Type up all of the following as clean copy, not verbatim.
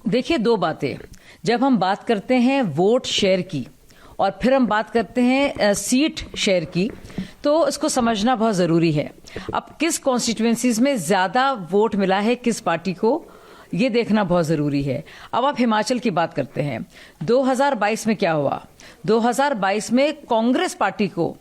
देखिए, दो बातें। जब हम बात करते हैं वोट शेयर की और फिर हम बात करते हैं सीट शेयर की, तो इसको समझना बहुत जरूरी है। अब किस कॉन्स्टिट्यूएंसीज में ज्यादा वोट मिला है किस पार्टी को, ये देखना बहुत जरूरी है। अब आप हिमाचल की बात करते हैं। 2022 में क्या हुआ? 2022 में कांग्रेस पार्टी को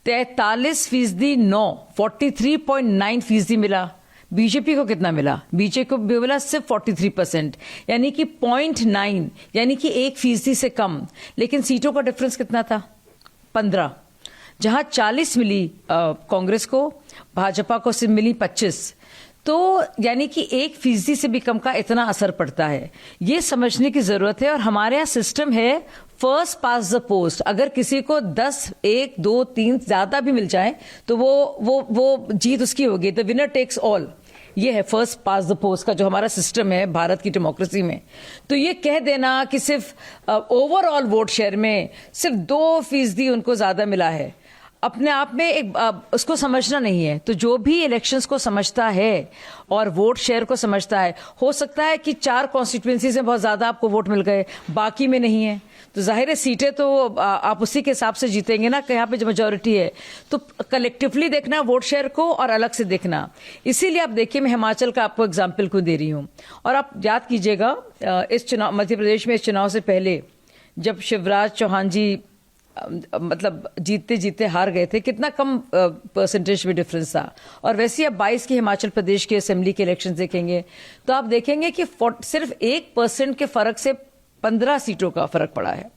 43% 43.9% मिला। बीजेपी को कितना मिला? बीजेपी को मिला सिर्फ 43%, यानी कि 0.9, यानी कि 1% से कम। लेकिन सीटों का डिफरेंस कितना था? 15। जहां 40 मिली कांग्रेस को, भाजपा को सिर्फ मिली 25। तो यानी कि 1% से भी कम का इतना असर पड़ता है। ये समझने की जरूरत है। और हमारे यहाँ सिस्टम है फर्स्ट पास द पोस्ट। अगर किसी को 10, 1, 2, 3 ज्यादा भी मिल जाए तो वो जीत उसकी होगी। The winner takes all. ये है फर्स्ट पास द पोस्ट का जो हमारा सिस्टम है भारत की डेमोक्रेसी में। तो ये कह देना कि सिर्फ ओवरऑल वोट शेयर में सिर्फ 2% उनको ज्यादा मिला है, अपने आप में एक उसको समझना नहीं है। तो जो भी इलेक्शंस को समझता है और वोट शेयर को समझता है, हो सकता है कि 4 कॉन्स्टिट्यूएंसीज में बहुत ज्यादा आपको वोट मिल गए, बाकी में नहीं है, तो जाहिर है सीटें तो आप उसी के हिसाब से जीतेंगे ना, यहाँ पे जो मेजोरिटी है। तो कलेक्टिवली देखना वोट शेयर को और अलग से देखना। इसीलिए आप देखिए, मैं हिमाचल का आपको एग्जाम्पल को दे रही हूँ। और आप याद कीजिएगा, इस चुनाव मध्य प्रदेश में इस चुनाव से पहले जब शिवराज चौहान जी मतलब जीतते जीतते हार गए थे, कितना कम परसेंटेज में डिफरेंस था। और वैसे आप 22 के हिमाचल प्रदेश के असेंबली के इलेक्शन देखेंगे तो आप देखेंगे कि सिर्फ 1% के फर्क से 15 सीटों का फर्क पड़ा है,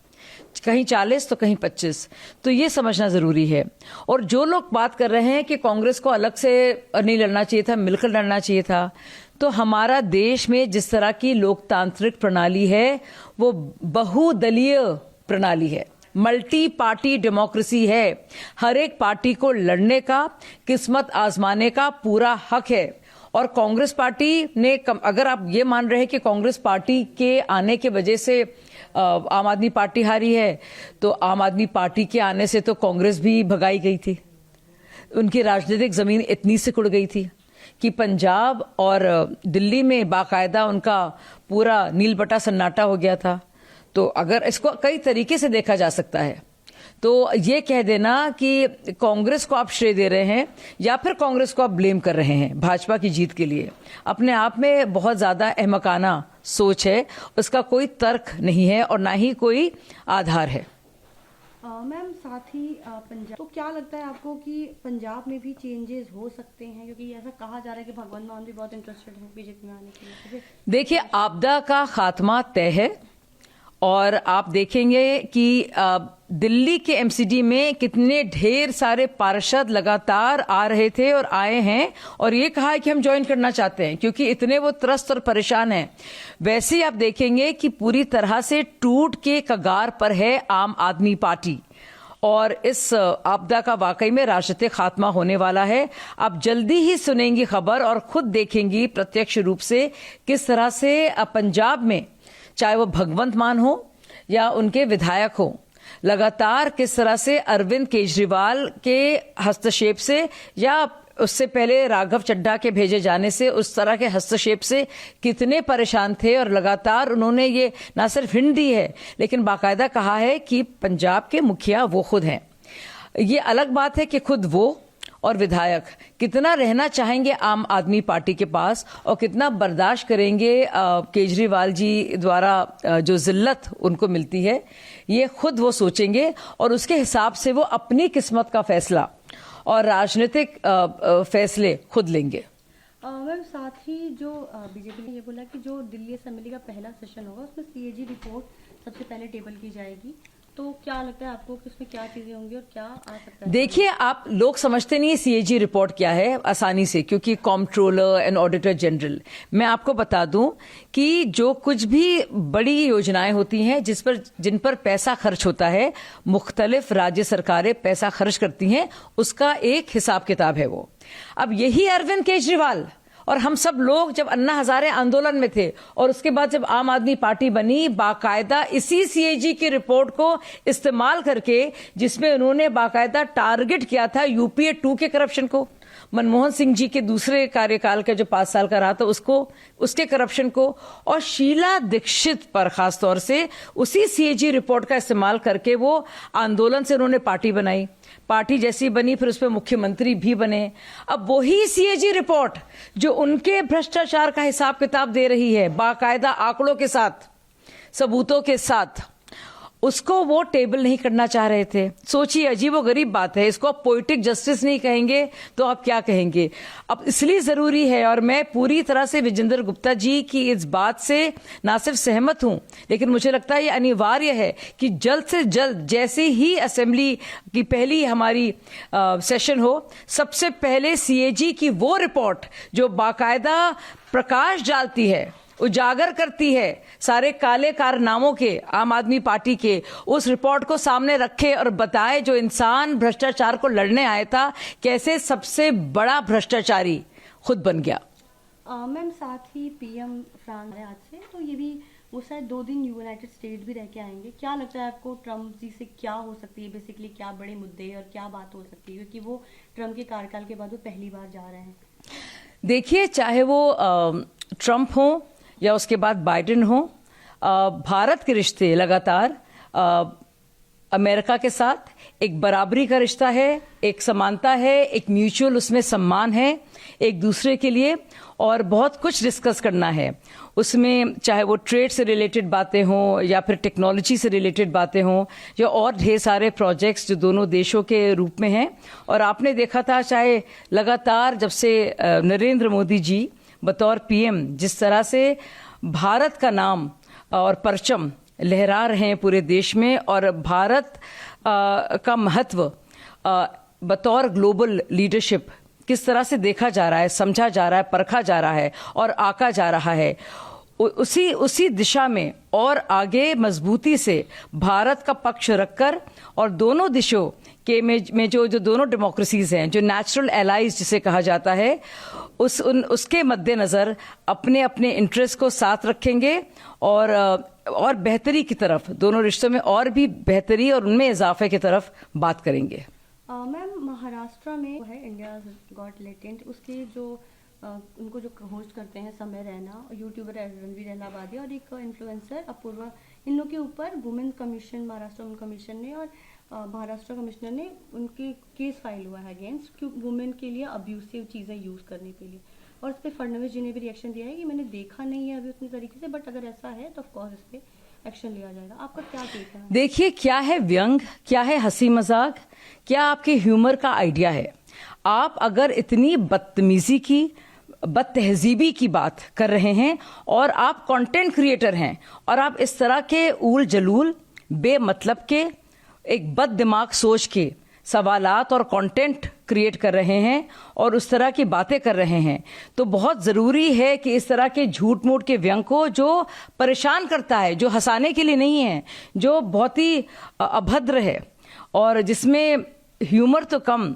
कहीं 40 तो कहीं 25। तो ये समझना जरूरी है। और जो लोग बात कर रहे हैं कि कांग्रेस को अलग से नहीं लड़ना चाहिए था, मिलकर लड़ना चाहिए था, तो हमारा देश में जिस तरह की लोकतांत्रिक प्रणाली है वो बहुदलीय प्रणाली है, मल्टी पार्टी डेमोक्रेसी है। हर एक पार्टी को लड़ने का, किस्मत आजमाने का पूरा हक है। और कांग्रेस पार्टी ने अगर आप ये मान रहे हैं कि कांग्रेस पार्टी के आने के वजह से आम आदमी पार्टी हारी है, तो आम आदमी पार्टी के आने से तो कांग्रेस भी भगाई गई थी। उनकी राजनीतिक जमीन इतनी सिकुड़ गई थी कि पंजाब और दिल्ली में बाकायदा उनका पूरा नीलबटा सन्नाटा हो गया था। तो अगर इसको कई तरीके से देखा जा सकता है, तो ये कह देना कि कांग्रेस को आप श्रेय दे रहे हैं या फिर कांग्रेस को आप ब्लेम कर रहे हैं भाजपा की जीत के लिए, अपने आप में बहुत ज्यादा अहमकाना सोच है। उसका कोई तर्क नहीं है और ना ही कोई आधार है। मैम, साथ ही पंजाब, तो क्या लगता है आपको कि पंजाब में भी चेंजेस हो सकते हैं? क्योंकि ऐसा कहा जा रहा है कि भगवंत मान भी बहुत इंटरेस्टेड है बीजेपी में आने के लिए। देखिए, आपदा का खात्मा तय है। और आप देखेंगे कि दिल्ली के एमसीडी में कितने ढेर सारे पार्षद लगातार आ रहे थे और आए हैं और ये कहा है कि हम ज्वाइन करना चाहते हैं, क्योंकि इतने वो त्रस्त और परेशान हैं। वैसे ही आप देखेंगे कि पूरी तरह से टूट के कगार पर है आम आदमी पार्टी। और इस आपदा का वाकई में राजनीतिक खात्मा होने वाला है। आप जल्दी ही सुनेंगी खबर और खुद देखेंगी प्रत्यक्ष रूप से किस तरह से पंजाब में, चाहे वो भगवंत मान हो या उनके विधायक हो, लगातार किस तरह से अरविंद केजरीवाल के हस्तक्षेप से या उससे पहले राघव चड्ढा के भेजे जाने से, उस तरह के हस्तक्षेप से कितने परेशान थे। और लगातार उन्होंने ये ना सिर्फ हिंट दी है लेकिन बाकायदा कहा है कि पंजाब के मुखिया वो खुद हैं। ये अलग बात है कि खुद वो और विधायक कितना रहना चाहेंगे आम आदमी पार्टी के पास और कितना बर्दाश्त करेंगे केजरीवाल जी द्वारा जो जिल्लत उनको मिलती है, ये खुद वो सोचेंगे और उसके हिसाब से वो अपनी किस्मत का फैसला और राजनीतिक फैसले खुद लेंगे। मैम, साथ ही जो बीजेपी ने ये बोला कि जो दिल्ली असेंबली का पहला सेशन होगा उसमें सीएजी रिपोर्ट सबसे पहले टेबल की जाएगी। तो क्या लगता है आपको कि उसमें क्या चीजें होंगी और क्या आ सकता है? देखिए, आप लोग समझते नहीं है सीएजी रिपोर्ट क्या है आसानी से, क्योंकि कॉम्प्ट्रोलर एंड ऑडिटर जनरल। मैं आपको बता दूं कि जो कुछ भी बड़ी योजनाएं होती हैं जिन पर पैसा खर्च होता है, मुख्तलिफ राज्य सरकारें पैसा खर्च करती हैं, उसका एक हिसाब किताब है वो। अब यही अरविंद केजरीवाल और हम सब लोग जब अन्ना हजारे आंदोलन में थे और उसके बाद जब आम आदमी पार्टी बनी, बाकायदा इसी सीएजी की रिपोर्ट को इस्तेमाल करके, जिसमें उन्होंने बाकायदा टारगेट किया था यूपीए 2 के करप्शन को, मनमोहन सिंह जी के दूसरे कार्यकाल का जो 5 साल का रहा था उसको, उसके करप्शन को, और शीला दीक्षित पर खास तौर से उसी सीएजी रिपोर्ट का इस्तेमाल करके वो आंदोलन से उन्होंने पार्टी बनाई, पार्टी जैसी बनी, फिर उस पर मुख्यमंत्री भी बने। अब वही सीएजी रिपोर्ट जो उनके भ्रष्टाचार का हिसाब किताब दे रही है बाकायदा आंकड़ों के साथ, सबूतों के साथ, उसको वो टेबल नहीं करना चाह रहे थे। सोचिए, अजीबोगरीब बात है। इसको आप पोइटिक जस्टिस नहीं कहेंगे तो आप क्या कहेंगे? अब इसलिए जरूरी है, और मैं पूरी तरह से विजेंद्र गुप्ता जी की इस बात से ना सिर्फ सहमत हूं, लेकिन मुझे लगता है ये अनिवार्य है कि जल्द से जल्द, जैसे ही असेंबली की पहली हमारी सेशन हो, सबसे पहले सीएजी की वो रिपोर्ट जो बाकायदा प्रकाश डालती है, उजागर करती है सारे काले कारनामों के आम आदमी पार्टी के, उस रिपोर्ट को सामने रखे और बताए जो इंसान भ्रष्टाचार को लड़ने आया था कैसे सबसे बड़ा भ्रष्टाचारी खुद बन गया। मैम, साथ ही पीएम फ्रांस आज से, तो ये भी वो शायद 2 दिन यूनाइटेड स्टेट भी रह के आएंगे। क्या लगता है आपको ट्रम्प जी से क्या हो सकती है, बेसिकली क्या बड़े मुद्दे और क्या बात हो सकती है, क्योंकि वो ट्रम्प के कार्यकाल के बाद वो पहली बार जा रहे हैं? देखिए, चाहे वो ट्रम्प हो या उसके बाद बाइडेन हो, भारत के रिश्ते लगातार अमेरिका के साथ एक बराबरी का रिश्ता है, एक समानता है, एक म्यूचुअल उसमें सम्मान है एक दूसरे के लिए, और बहुत कुछ डिस्कस करना है उसमें, चाहे वो ट्रेड से रिलेटेड बातें हों या फिर टेक्नोलॉजी से रिलेटेड बातें हों या और ढेर सारे प्रोजेक्ट्स जो दोनों देशों के रूप में हैं। और आपने देखा था, चाहे लगातार जब से नरेंद्र मोदी जी बतौर पीएम जिस तरह से भारत का नाम और परचम लहरा रहे हैं पूरे देश में, और भारत का महत्व बतौर ग्लोबल लीडरशिप किस तरह से देखा जा रहा है, समझा जा रहा है, परखा जा रहा है और आका जा रहा है, उसी दिशा में और आगे मजबूती से भारत का पक्ष रखकर, और दोनों दिशों के में जो दोनों डेमोक्रेसीज हैं, जो नेचुरल एलाइज जिसे कहा जाता है, उसके मद्देनजर अपने अपने इंटरेस्ट को साथ रखेंगे और बेहतरी की तरफ, दोनों रिश्तों में और भी बेहतरी और उनमें इजाफे की तरफ बात करेंगे। मैम, महाराष्ट्र में है इंडिया गॉट टैलेंट, उसके जो उनको जो होस्ट करते हैं समय रैना, यूट्यूबर रणवीर अहलावालिया और एक इन्फ्लुएंसर अपूर्वा, इन लोगों के ऊपर women commission, Maharashtra women commission ने और महाराष्ट्र कमिश्नर ने उनके केस फाइल हुआ है अगेंस्ट, क्यों वुमेन के लिए अब्यूसिव चीज़ें यूज़ करने के लिए। और इस पर फडणवीस जी ने भी रिएक्शन दिया है कि मैंने देखा नहीं है अभी उतनी तरीके से, बट अगर ऐसा है तो ऑफकोर्स इस पर एक्शन लिया जाएगा। आपका क्या टेक है? देखिए, क्या है व्यंग, क्या है हंसी मजाक, क्या आपके ह्यूमर का आइडिया है? आप अगर इतनी बदतमीजी की, बदतहजीबी की बात कर रहे हैं और आप कंटेंट क्रिएटर हैं और आप इस तरह के ऊल जलूल बेमतलब के एक बद दिमाग सोच के सवालात और कंटेंट क्रिएट कर रहे हैं और उस तरह की बातें कर रहे हैं, तो बहुत जरूरी है कि इस तरह के झूठ मूठ के व्यंग को, जो परेशान करता है, जो हंसाने के लिए नहीं है, जो बहुत ही अभद्र है और जिसमें ह्यूमर तो कम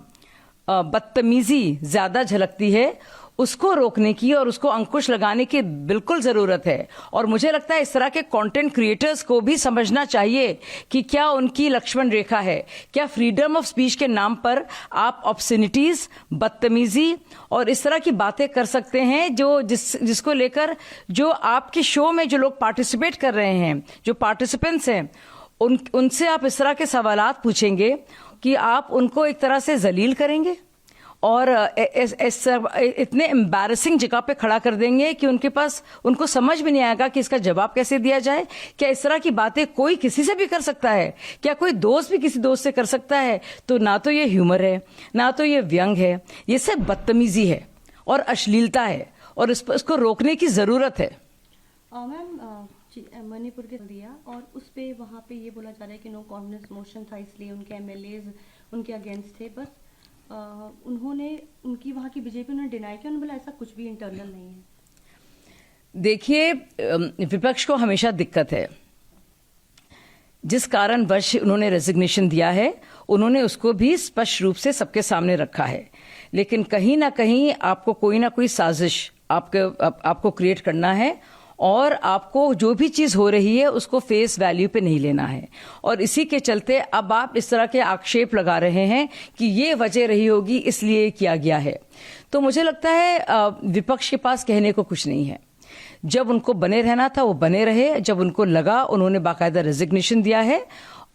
बदतमीजी ज्यादा झलकती है, उसको रोकने की और उसको अंकुश लगाने की बिल्कुल जरूरत है। और मुझे लगता है इस तरह के कंटेंट क्रिएटर्स को भी समझना चाहिए कि क्या उनकी लक्ष्मण रेखा है, क्या फ्रीडम ऑफ स्पीच के नाम पर आप ऑब्सिनिटीज, बदतमीजी और इस तरह की बातें कर सकते हैं, जो जिसको लेकर जो आपके शो में जो लोग पार्टिसिपेट कर रहे हैं, जो पार्टिसिपेंट्स हैं, उनसे आप इस तरह के सवालात पूछेंगे कि आप उनको एक तरह से जलील करेंगे और इतने एम्बैरेसिंग जगह पे खड़ा कर देंगे कि उनको समझ भी नहीं आएगा कि इसका जवाब कैसे दिया जाए। क्या इस तरह की बातें कोई किसी से भी कर सकता है? क्या कोई दोस्त भी किसी दोस्त से कर सकता है? तो ना तो ये ह्यूमर है, ना तो ये व्यंग है, ये सब बदतमीजी है और अश्लीलता है और इसको रोकने की जरूरत है। मैम, मणिपुर के दिया और उस पे वहाँ पे ये बोला जा रहा है कि नो कॉन्फिडेंस मोशन था, इसलिए उनके एमएलएज उनके अगेंस्ट थे। बस उन्होंने उनकी वहाँ की बीजेपी ने डिनाई किया, उन्होंने बोला ऐसा कुछ भी इंटरनल नहीं है। देखिए, विपक्ष को हमेशा दिक्कत है, जिस कारणवश उन्होंने रेजिग्नेशन दिया है उन्होंने उसको भी स्पष्ट रूप से सबके सामने रखा है, लेकिन कहीं ना कहीं आपको कोई ना कोई साजिश आपको क्रिएट करना है और आपको जो भी चीज हो रही है उसको फेस वैल्यू पे नहीं लेना है। और इसी के चलते अब आप इस तरह के आक्षेप लगा रहे हैं कि ये वजह रही होगी इसलिए किया गया है। तो मुझे लगता है विपक्ष के पास कहने को कुछ नहीं है। जब उनको बने रहना था वो बने रहे, जब उनको लगा उन्होंने बाकायदा रेजिग्नेशन दिया है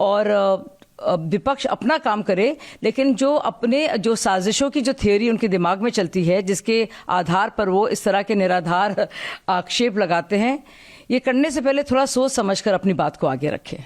और विपक्ष अपना काम करे, लेकिन जो साजिशों की जो थ्योरी उनके दिमाग में चलती है, जिसके आधार पर वो इस तरह के निराधार आक्षेप लगाते हैं, ये करने से पहले थोड़ा सोच समझकर अपनी बात को आगे रखें।